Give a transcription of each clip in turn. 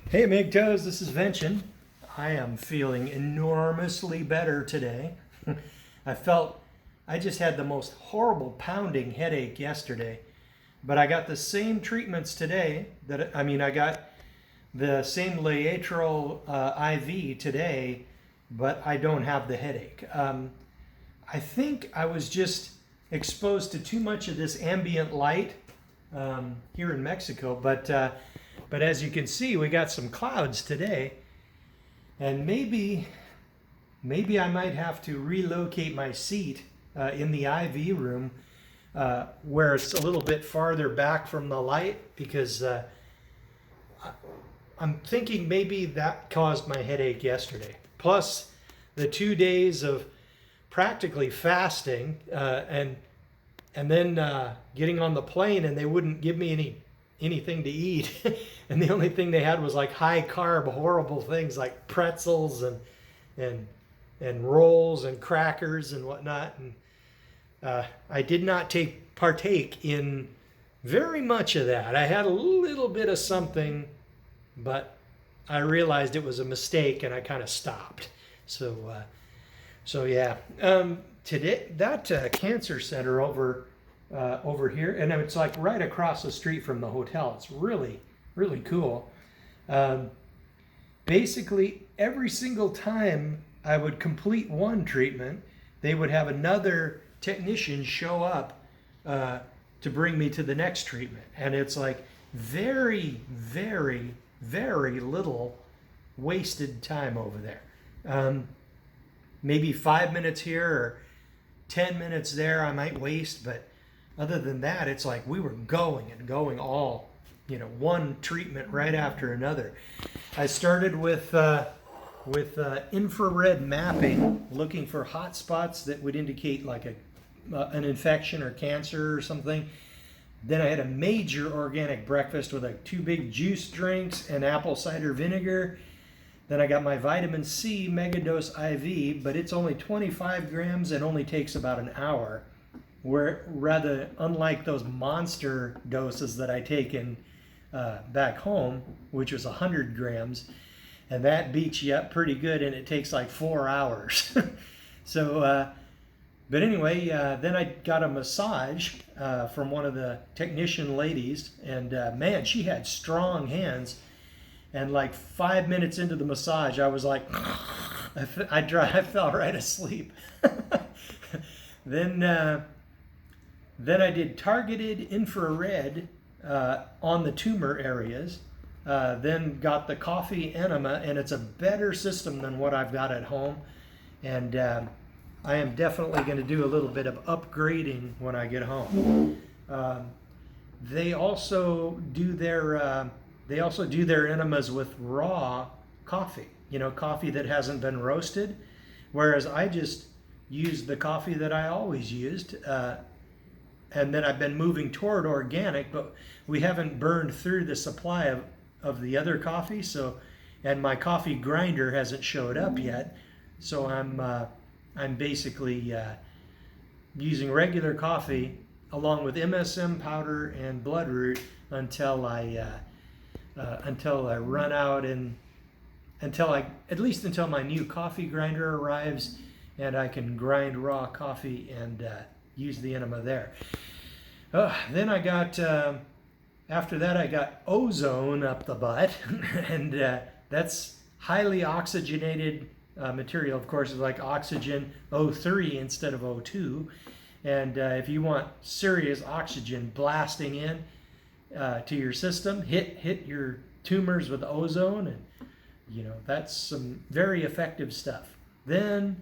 Hey MGTOWs, this is Vention. I am feeling enormously better today. I just had the most horrible pounding headache yesterday, but I got the same treatments today I got the same Laetral IV today, but I don't have the headache. I think I was just exposed to too much of this ambient light here in Mexico, but as you can see, we got some clouds today, and maybe I might have to relocate my seat in the IV room where it's a little bit farther back from the light, because I'm thinking maybe that caused my headache yesterday. Plus the 2 days of practically fasting and then getting on the plane, and they wouldn't give me anything to eat. And the only thing they had was like high carb, horrible things like pretzels and rolls and crackers and whatnot. And I did not partake in very much of that. I had a little bit of something, but I realized it was a mistake and I kind of stopped. So yeah. Today, that cancer center over here, and it's like right across the street from the hotel. It's really, really cool. Basically, every single time I would complete one treatment, they would have another technician show up to bring me to the next treatment. And it's like very, very, very little wasted time over there. Maybe 5 minutes here or 10 minutes there I might waste, but other than that, it's like we were going and going all, one treatment right after another. I started with infrared mapping, looking for hot spots that would indicate like an infection or cancer or something. Then I had a major organic breakfast with like 2 big juice drinks and apple cider vinegar. Then I got my vitamin C megadose IV, but it's only 25 grams and only takes about an hour. Where rather, unlike those monster doses that I take in back home, which was 100 grams, and that beats you up pretty good, and it takes like 4 hours. But anyway, then I got a massage from one of the technician ladies, and man, she had strong hands. And like 5 minutes into the massage, I was like, I fell right asleep. Then I did targeted infrared on the tumor areas. Then got the coffee enema, and it's a better system than what I've got at home. And I am definitely going to do a little bit of upgrading when I get home. They also do their enemas with raw coffee, coffee that hasn't been roasted, whereas I just used the coffee that I always used, and then I've been moving toward organic, but we haven't burned through the supply of the other coffee, and my coffee grinder hasn't showed up yet, so I'm basically using regular coffee along with MSM powder and bloodroot until I run out, and until my new coffee grinder arrives and I can grind raw coffee and use the enema there. Then I got, after that I got Ozone up the butt, and that's highly oxygenated material. Of course, it's like oxygen O3 instead of O2. And if you want serious oxygen blasting in to your system, hit your tumors with ozone, and that's some very effective stuff. Then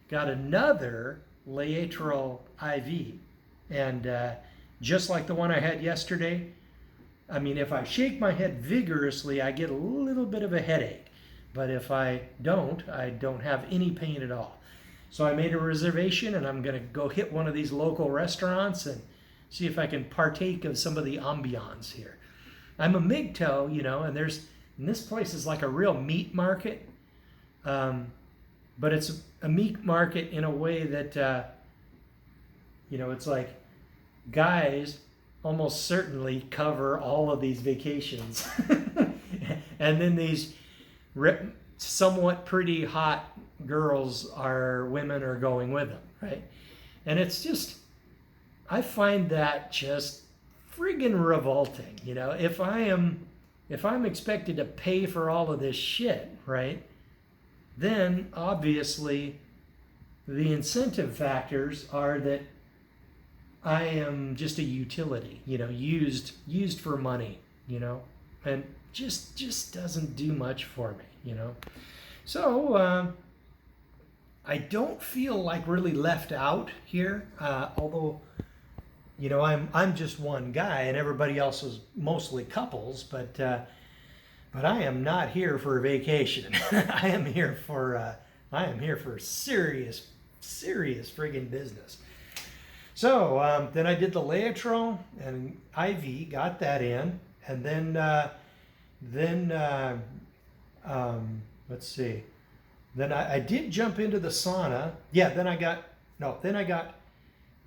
got another Laetral IV, and just like the one I had yesterday, if I shake my head vigorously, I get a little bit of a headache, but if I don't have any pain at all. So I made a reservation, and I'm going to go hit one of these local restaurants and see if I can partake of some of the ambiance here. I'm a MGTOW, and this place is like a real meat market, but it's a meat market in a way that, it's like guys almost certainly cover all of these vacations. And then these somewhat pretty hot women are going with them, right? And it's just, I find that just friggin' revolting. You know, if I'm expected to pay for all of this shit, right, then obviously the incentive factors are that I am just a utility, you know, used for money, you know, and just doesn't do much for me, you know. So I don't feel like really left out here, although, you know, I'm just one guy and everybody else is mostly couples, but I am not here for vacation. I am here for serious friggin' business. So then I did the Laetrile and IV, got that in, and then let's see. Then I did jump into the sauna. Yeah, then I got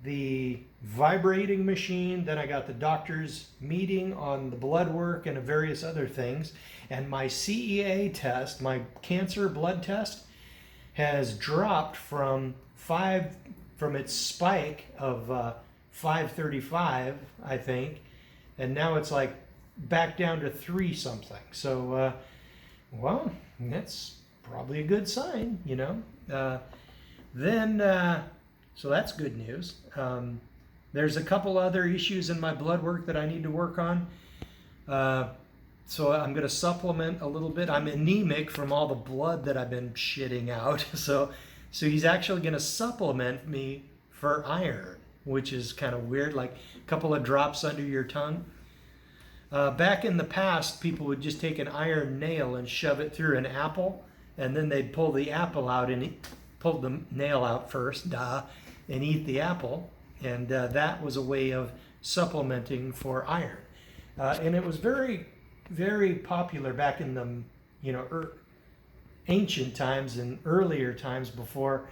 the vibrating machine, then I got the doctor's meeting on the blood work and various other things, and my CEA test, my cancer blood test, has dropped from its spike of 535, I think, and now it's like back down to 3 something. So, well, that's probably a good sign, you know. So that's good news. There's a couple other issues in my blood work that I need to work on. So I'm going to supplement a little bit. I'm anemic from all the blood that I've been shitting out. So he's actually going to supplement me for iron, which is kind of weird, like a couple of drops under your tongue. Back in the past, people would just take an iron nail and shove it through an apple, and then they'd pull the apple out and pull the nail out first, and eat the apple. And that was a way of supplementing for iron. And it was very, very popular back in the, you know, ancient times and earlier times before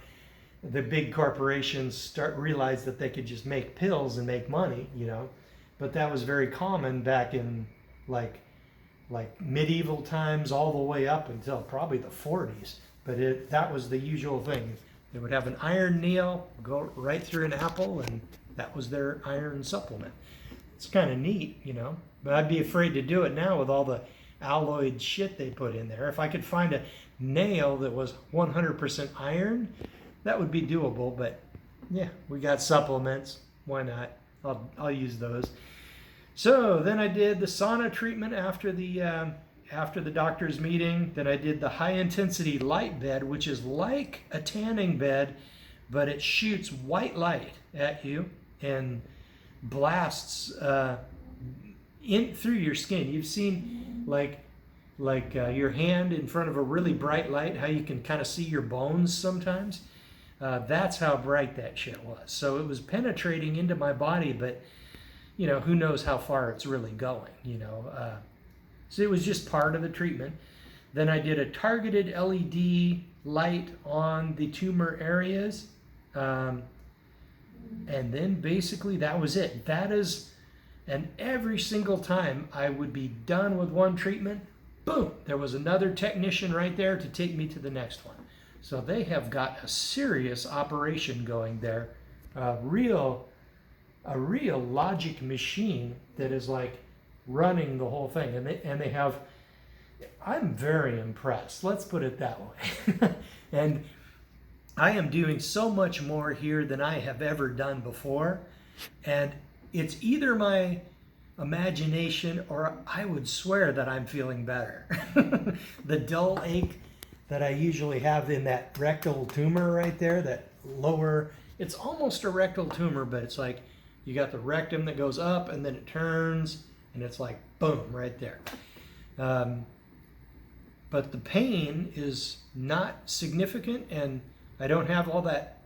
the big corporations realized that they could just make pills and make money, you know. But that was very common back in like medieval times all the way up until probably the 40s. But that was the usual thing. They would have an iron nail go right through an apple, and that was their iron supplement. It's kind of neat, you know. But I'd be afraid to do it now with all the alloyed shit they put in there. If I could find a nail that was 100% iron, that would be doable. But yeah, we got supplements. Why not? I'll use those. So then I did the sauna treatment after the doctor's meeting. Then I did the high intensity light bed, which is like a tanning bed, but it shoots white light at you and blasts in through your skin. You've seen like your hand in front of a really bright light, how you can kind of see your bones sometimes. That's how bright that shit was. So it was penetrating into my body, but you know, who knows how far it's really going, you know. So it was just part of the treatment. Then I did a targeted LED light on the tumor areas. And then basically that was it. And every single time I would be done with one treatment, boom, there was another technician right there to take me to the next one. So they have got a serious operation going there. A real logic machine that is like running the whole thing. And they have, I'm very impressed. Let's put it that way. And I am doing so much more here than I have ever done before. And it's either my imagination or I would swear that I'm feeling better. The dull ache that I usually have in that rectal tumor right there, that lower, it's almost a rectal tumor, but it's like you got the rectum that goes up and then it turns and it's like boom right there. But the pain is not significant, and I don't have all that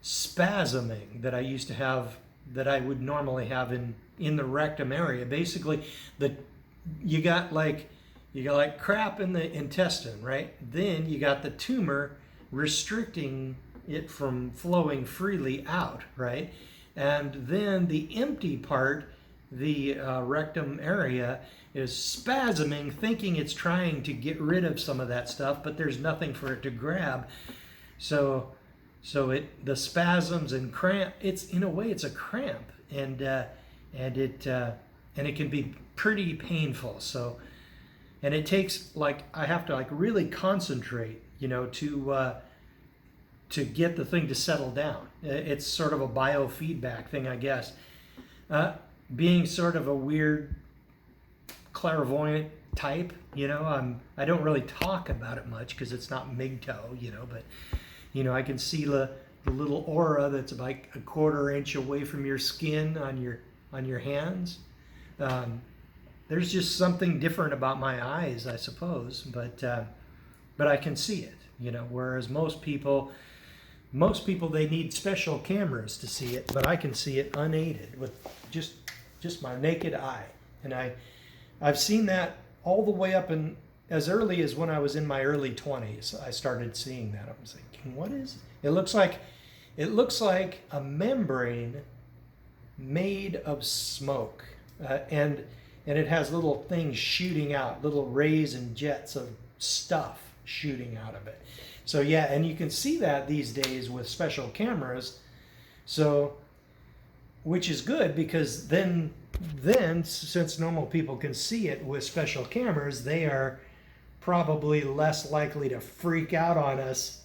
spasming that I used to have, that I would normally have in the rectum area. Basically, you got like crap in the intestine, right? Then you got the tumor restricting it from flowing freely out, right? And then the empty part the rectum area is spasming, thinking it's trying to get rid of some of that stuff, but there's nothing for it to grab. So the spasms and cramp. It's in a way it's a cramp, and it can be pretty painful. So, and it takes I have to really concentrate, to get the thing to settle down. It's sort of a biofeedback thing, I guess. Being sort of a weird clairvoyant type, I don't really talk about it much because it's not MGTOW, but I can see the little aura that's like a 1/4 inch away from your skin on your hands. There's just something different about my eyes, I suppose, but I can see it, whereas most people they need special cameras to see it, but I can see it unaided with just my naked eye. And I've seen that all the way up in as early as when I was in my early 20s. I started seeing that. I was thinking, what is it? It looks like a membrane made of smoke, and it has little things shooting out, little rays and jets of stuff shooting out of it. So yeah, and you can see that these days with special cameras. So, which is good, because then since normal people can see it with special cameras, they are probably less likely to freak out on us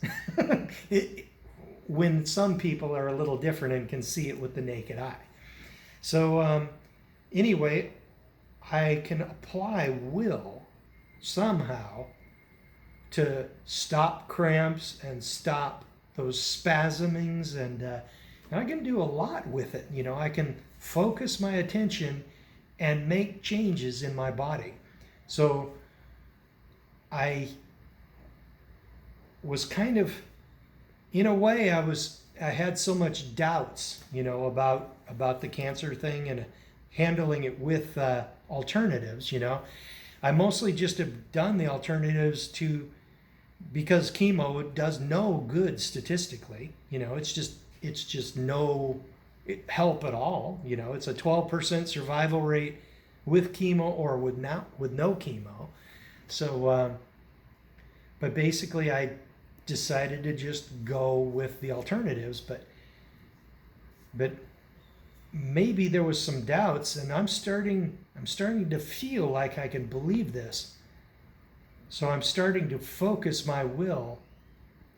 when some people are a little different and can see it with the naked eye. So anyway, I can apply will somehow to stop cramps and stop those spasmings, and I can do a lot with it. I can focus my attention and make changes in my body. So I was kind of, in a way, I had so much doubts, about the cancer thing and handling it with alternatives. I mostly just have done the alternatives because chemo does no good statistically. It's just no help at all. It's a 12% survival rate with chemo or with no chemo. So, but basically I decided to just go with the alternatives, but maybe there was some doubts, and I'm starting to feel like I can believe this. So I'm starting to focus my will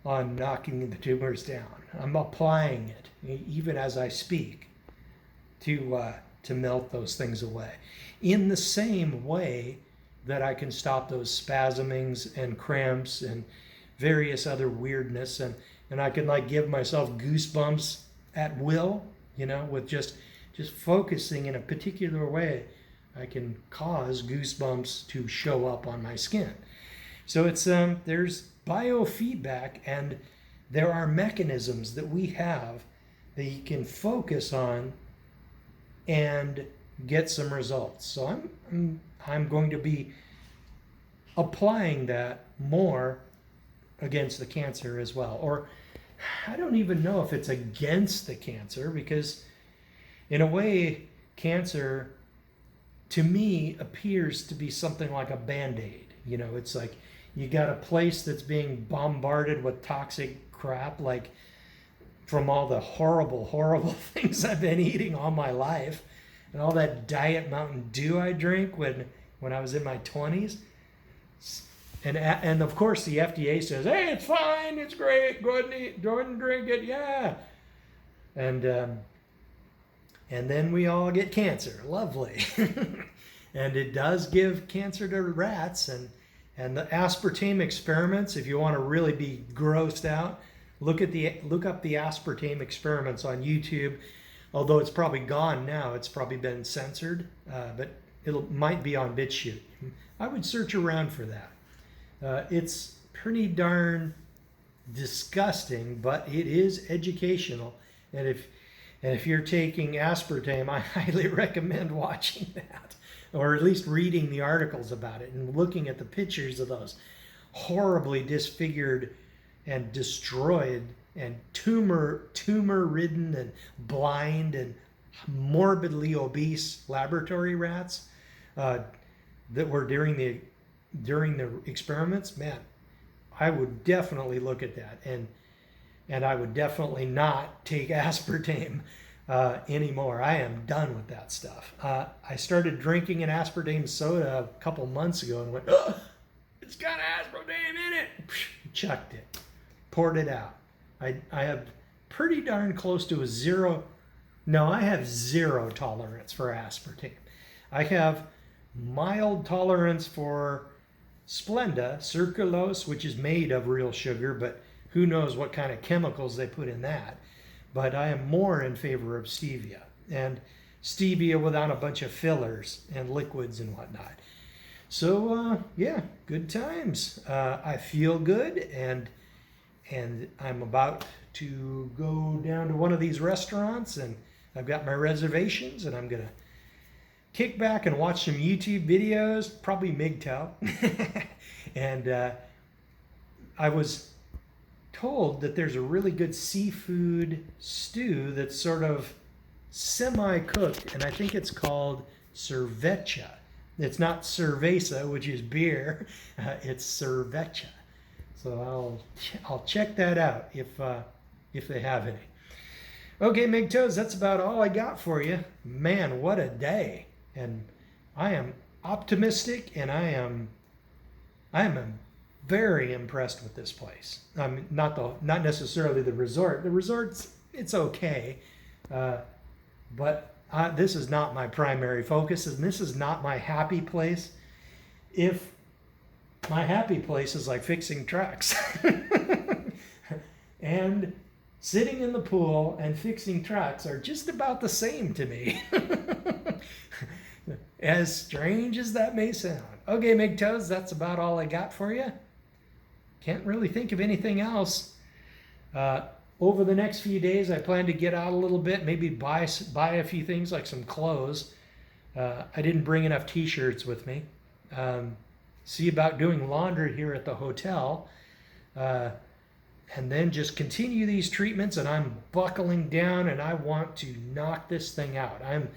on knocking the tumors down. I'm applying it even as I speak to melt those things away. In the same way that I can stop those spasmings and cramps and various other weirdness, and I can give myself goosebumps at will, with just focusing in a particular way. I can cause goosebumps to show up on my skin. So it's there's biofeedback, and there are mechanisms that we have that you can focus on and get some results. So I'm going to be applying that more against the cancer as well. Or I don't even know if it's against the cancer, because in a way, cancer to me appears to be something like a Band-Aid. It's like you got a place that's being bombarded with toxic crap, like from all the horrible things I've been eating all my life, and all that Diet Mountain Dew I drank when I was in my 20s. And of course the FDA says, hey, it's fine, it's great, go ahead and drink it, yeah. And then we all get cancer, lovely. And it does give cancer to rats, and the aspartame experiments, if you want to really be grossed out, look up the aspartame experiments on YouTube. Although it's probably gone now, it's probably been censored, but it might be on BitChute. I would search around for that. It's pretty darn disgusting, but it is educational. And if you're taking aspartame, I highly recommend watching that, or at least reading the articles about it and looking at the pictures of those horribly disfigured and destroyed and tumor-ridden and blind and morbidly obese laboratory rats that were during the experiments, man, I would definitely look at that, and I would definitely not take aspartame anymore. I am done with that stuff. I started drinking an aspartame soda a couple months ago and went, oh, it's got aspartame in it. Chucked it, poured it out. I have pretty darn close to a zero. No, I have zero tolerance for aspartame. I have mild tolerance for Splenda, sucralose, which is made of real sugar, but who knows what kind of chemicals they put in that. But I am more in favor of stevia, and stevia without a bunch of fillers and liquids and whatnot. So yeah, good times. I feel good, and I'm about to go down to one of these restaurants, and I've got my reservations, and I'm gonna kick back and watch some YouTube videos, probably MGTOW. And I was told that there's a really good seafood stew that's sort of semi-cooked, and I think it's called cerveza. It's not cerveza, which is beer. It's cerveza. So I'll check that out if they have any. Okay, MGTOWs, that's about all I got for you. Man, what a day! And I am optimistic, and I am very impressed with this place. Not necessarily the resort. The resort's, it's okay, but this is not my primary focus, and this is not my happy place. If my happy place is like fixing trucks and sitting in the pool and fixing trucks are just about the same to me. As strange as that may sound. Okay, MGTOWs, that's about all I got for you. Can't really think of anything else. Over the next few days, I plan to get out a little bit, maybe buy a few things like some clothes. I didn't bring enough t-shirts with me. See about doing laundry here at the hotel. And then just continue these treatments, and I'm buckling down, and I want to knock this thing out. I'm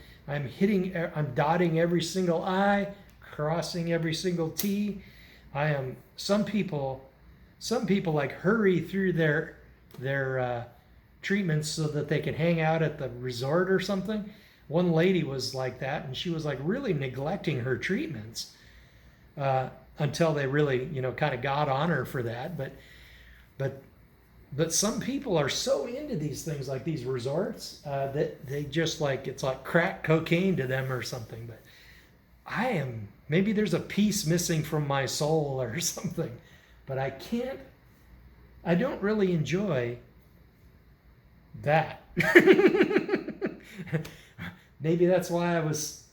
dotting every single I, crossing every single T. Some people like hurry through their treatments so that they can hang out at the resort or something. One lady was like that, and she was like really neglecting her treatments until they really, kind of got on her for that. But some people are so into these things, like these resorts, that they just it's like crack cocaine to them or something. But maybe there's a piece missing from my soul or something. But I don't really enjoy that. Maybe that's why it was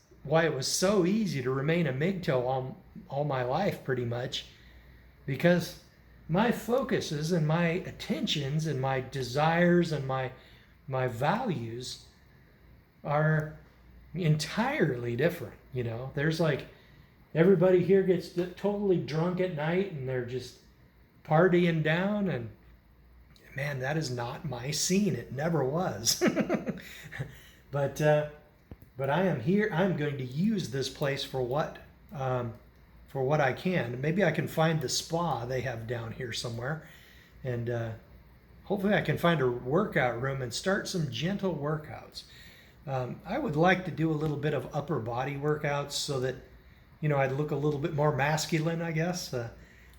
so easy to remain a MGTOW all my life, pretty much, because my focuses and my attentions and my desires and my values are entirely different. There's everybody here gets totally drunk at night and they're just partying down, and man, that is not my scene. It never was. But I am here. I'm going to use this place for what I can. Maybe I can find the spa they have down here somewhere, and hopefully I can find a workout room and start some gentle workouts. I would like to do a little bit of upper body workouts so that I'd look a little bit more masculine, I guess.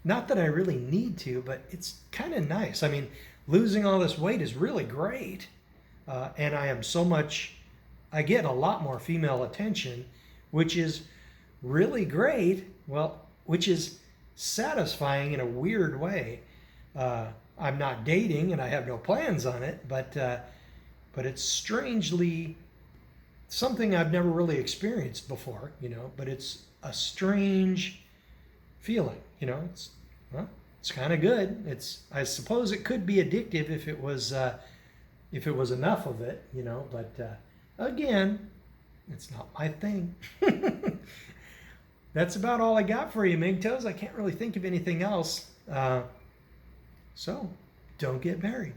Not that I really need to, but it's kind of nice. I mean, losing all this weight is really great, and I get a lot more female attention, which is really great. Well, which is satisfying in a weird way. I'm not dating and I have no plans on it, but it's strangely something I've never really experienced before, but it's a strange feeling, it's kind of good. I suppose it could be addictive if it was enough of it, but again, it's not my thing. That's about all I got for you, MGTOWs. I can't really think of anything else. So, don't get married.